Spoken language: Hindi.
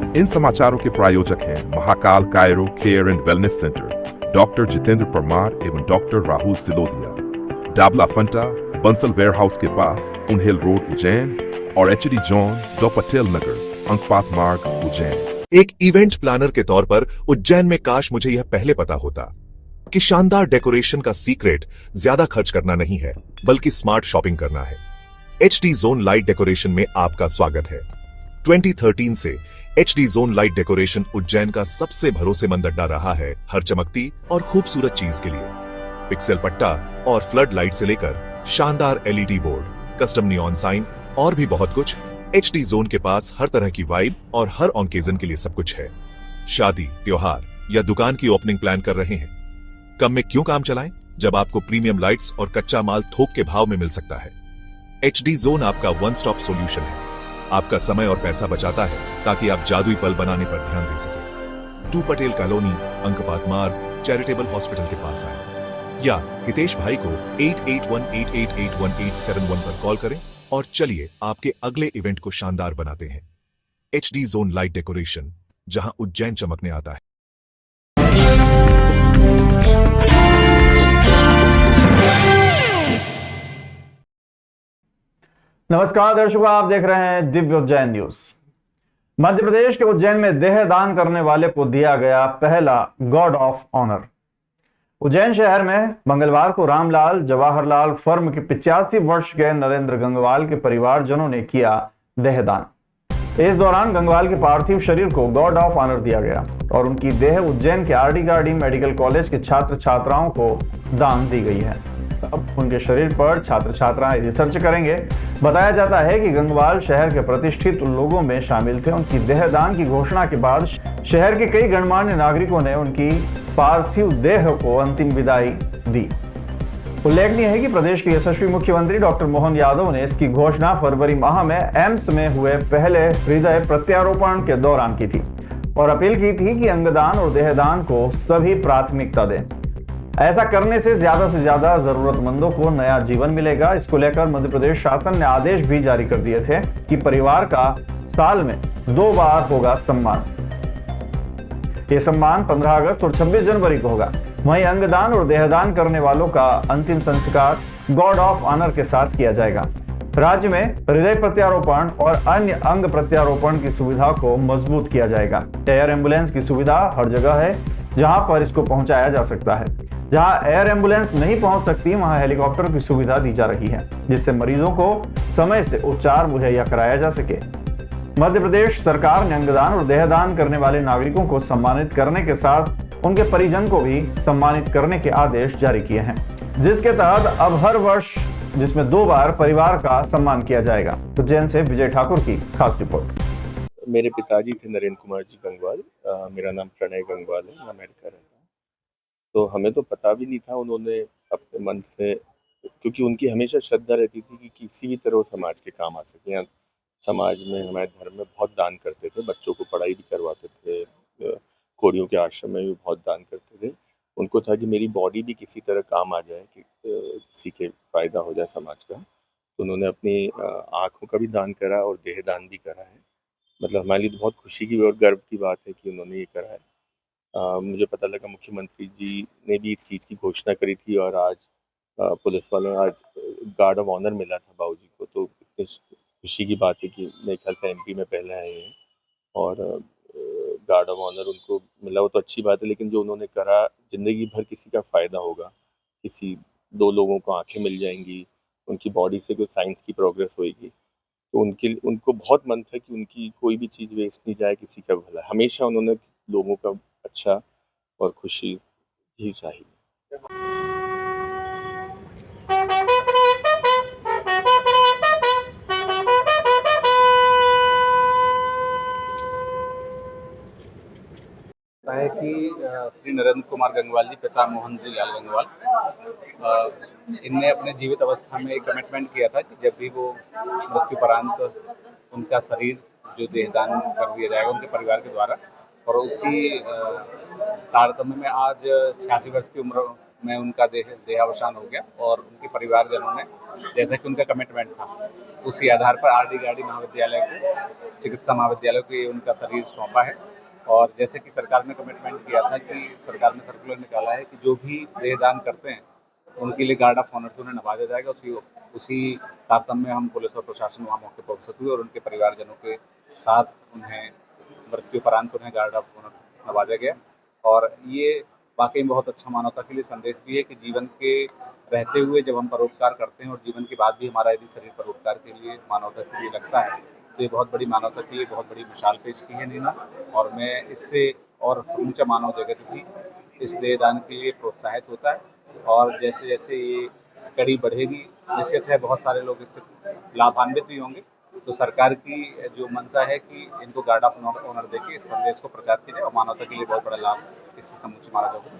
इन समाचारों के प्रायोजक हैं Mahakal chiro care and wellness centre, doctor Jitendra Parmar एवं डॉक्टर राहुल सिलोदिया, डाबला फंटा, बंसल वेयर हाउस के पास, उनहिल रोड उज्जैन और एचडी जॉन, द पटेल नगर, अंकपात मार्ग उज्जैन। एक इवेंट प्लानर के तौर पर उज्जैन में काश मुझे यह पहले पता होता कि शानदार डेकोरेशन का सीक्रेट ज्यादा खर्च करना नहीं है, बल्कि स्मार्ट शॉपिंग करना है। HD जोन लाइट डेकोरेशन में आपका स्वागत है। 2013 से HD zone light decoration Ujjain का सबसे भरोसेमंद अड्डा रहा है हर चमकती और खूबसूरत चीज के लिए। पिक्सल पट्टा और फ्लड लाइट से लेकर शानदार LED board, custom neon sign और भी बहुत कुछ, HD जोन के पास हर तरह की वाइब और हर ऑकेजन के लिए सब कुछ है। शादी, त्योहार या दुकान की ओपनिंग प्लान कर रहे हैं? कम में क्यों काम चलाएं जब आपको प्रीमियम लाइट्स और कच्चा माल थोक के भाव में मिल सकता है। HD जोन आपका वन स्टॉप सॉल्यूशन है। आपका समय और पैसा बचाता है ताकि आप जादुई पल बनाने पर ध्यान दे सकें। 2 पटेल कॉलोनी, अंकपात मार्ग, चैरिटेबल हॉस्पिटल के पास आए या हितेश भाई को 8818881871 पर कॉल करें और चलिए आपके अगले इवेंट को शानदार बनाते हैं। HD जोन लाइट डेकोरेशन, जहां उज्जैन चमकने आता है। नमस्कार दर्शकों, आप देख रहे हैं दिव्य उज्जैन न्यूज। मध्य प्रदेश के उज्जैन में देह दान करने वाले को दिया गया पहला गॉड ऑफ ऑनर। उज्जैन शहर में मंगलवार को रामलाल जवाहरलाल फर्म के 85 वर्ष के नरेंद्र गंगवाल के परिवारजनों ने किया देहदान। इस दौरान गंगवाल के पार्थिव शरीर को गॉड ऑफ ऑनर दिया गया और उनकी देह उज्जैन के RD गार्डी मेडिकल कॉलेज के छात्र छात्राओं को दान दी गई है। अब उनके शरीर पर छात्र छात्राएं रिसर्च करेंगे। बताया जाता है कि गंगवाल शहर के प्रतिष्ठित लोगों में शामिल थे। उनकी देहदान की घोषणा के बाद शहर के कई गणमान्य नागरिकों ने उनकी पार्थिव देह को अंतिम विदाई दी। उल्लेखनीय है कि प्रदेश के यशस्वी मुख्यमंत्री डॉक्टर मोहन यादव ने इसकी घोषणा फरवरी माह में एम्स में हुए पहले हृदय प्रत्यारोपण के दौरान की थी और अपील की थी कि अंगदान और देहदान को सभी प्राथमिकता दें। ऐसा करने से ज्यादा जरूरतमंदों को नया जीवन मिलेगा। इसको लेकर मध्य प्रदेश शासन ने आदेश भी जारी कर दिए थे कि परिवार का साल में 2 बार होगा सम्मान। ये सम्मान 15 अगस्त और 26 जनवरी को होगा। वहीं अंगदान और देहदान करने वालों का अंतिम संस्कार गॉड ऑफ ऑनर के साथ किया जाएगा। राज्य में हृदय प्रत्यारोपण और अन्य अंग प्रत्यारोपण की सुविधा को मजबूत किया जाएगा। एयर एम्बुलेंस की सुविधा हर जगह है जहां पर इसको पहुंचाया जा सकता है। जहां एयर एम्बुलेंस नहीं पहुंच सकती वहां हेलीकॉप्टर की सुविधा दी जा रही है, जिससे मरीजों को समय से उपचार मुहैया कराया जा सके। मध्य प्रदेश सरकार ने अंगदान और देहदान करने वाले नागरिकों को सम्मानित करने के साथ उनके परिजन को भी सम्मानित करने के आदेश जारी किए हैं, जिसके तहत अब हर वर्ष जिसमें 2 बार परिवार का सम्मान किया जाएगा। उज्जैन से विजय ठाकुर की खास रिपोर्ट। मेरे पिताजी थे नरेंद्र कुमार जी गंगवाल। मेरा नाम प्रणय गंगवाल है, मैं अमेरिका रहता हूँ। तो हमें तो पता भी नहीं था, उन्होंने अपने मन से, क्योंकि उनकी हमेशा श्रद्धा रहती थी कि किसी भी तरह वो समाज के काम आ सके। या समाज में, हमारे धर्म में बहुत दान करते थे, बच्चों को पढ़ाई भी करवाते थे, कोड़ियों के आश्रम में भी बहुत दान करते थे। उनको था कि मेरी बॉडी भी किसी तरह काम आ जाए, कि किसी के फायदा हो जाए समाज का। तो उन्होंने अपनी आँखों का भी दान करा और देह दान भी करा है। मतलब हमारे लिए तो बहुत खुशी की और गर्व की बात है कि उन्होंने ये करा है। मुझे पता लगा मुख्यमंत्री जी ने भी इस चीज़ की घोषणा करी थी और आज पुलिस वालों ने आज गार्ड ऑफ ऑनर मिला था बाबूजी को। तो इतनी खुशी की बात है कि मेरे ख्याल से MP में पहले आए हैं और गार्ड ऑफ ऑनर उनको मिला, वो तो अच्छी बात है। लेकिन जो उन्होंने करा, ज़िंदगी भर किसी का फ़ायदा होगा, किसी 2 लोगों को आँखें मिल जाएंगी, उनकी बॉडी से कोई साइंस की प्रोग्रेस होएगी। तो उनको बहुत मन था कि उनकी कोई भी चीज़ वेस्ट नहीं जाए, किसी का भला। हमेशा उन्होंने लोगों का अच्छा और खुशी ही चाहिए। है कि श्री नरेंद्र कुमार गंगवाल जी, पिता मोहन जी लाल गंगवाल, इनने अपने जीवित अवस्था में एक कमिटमेंट किया था कि जब भी वो मृत्युपरांत उनका शरीर जो देहदान कर दिया जाएगा उनके परिवार के द्वारा। और उसी तारतम्य में आज 86 वर्ष की उम्र में उनका देहावसान हो गया और उनके परिवारजनों ने, जैसा कि उनका कमिटमेंट था, उसी आधार पर आर डी गार्डी महाविद्यालय को, चिकित्सा महाविद्यालय को ये उनका शरीर सौंपा है। और जैसे कि सरकार ने कमिटमेंट किया था कि सरकार ने सर्कुलर निकाला है कि जो भी देहदान करते हैं उनके लिए गार्ड ऑफ ऑनर से उन्हें नवाजा जाएगा। उसी तारतम्य में हम पुलिस और प्रशासन वहाँ मौके पर उपस्थित हुए और उनके परिवारजनों के साथ उन्हें मृत्युपरांत उन्हें गार्ड ऑफ ऑनर नवाजा गया। और ये वाकई में बहुत अच्छा मानवता के लिए संदेश भी है कि जीवन के रहते हुए जब हम परोपकार करते हैं और जीवन के बाद भी हमारा यदि शरीर परोपकार के लिए, मानवता के लिए लगता है, तो ये बहुत बड़ी मानवता के लिए बहुत बड़ी मिसाल पेश की है नीना। और मैं इससे और समूचा मानव जगत भी इस देहदान के लिए प्रोत्साहित होता है। और जैसे जैसे ये कड़ी बढ़ेगी, निश्चित है बहुत सारे लोग इससे लाभान्वित भी होंगे। तो सरकार की जो मंशा है कि इनको गार्ड ऑफ ऑनर देके इस संदेश को प्रचार किया जाए और मानवता के लिए बहुत बड़ा लाभ इससे समूचे माना जाएगा।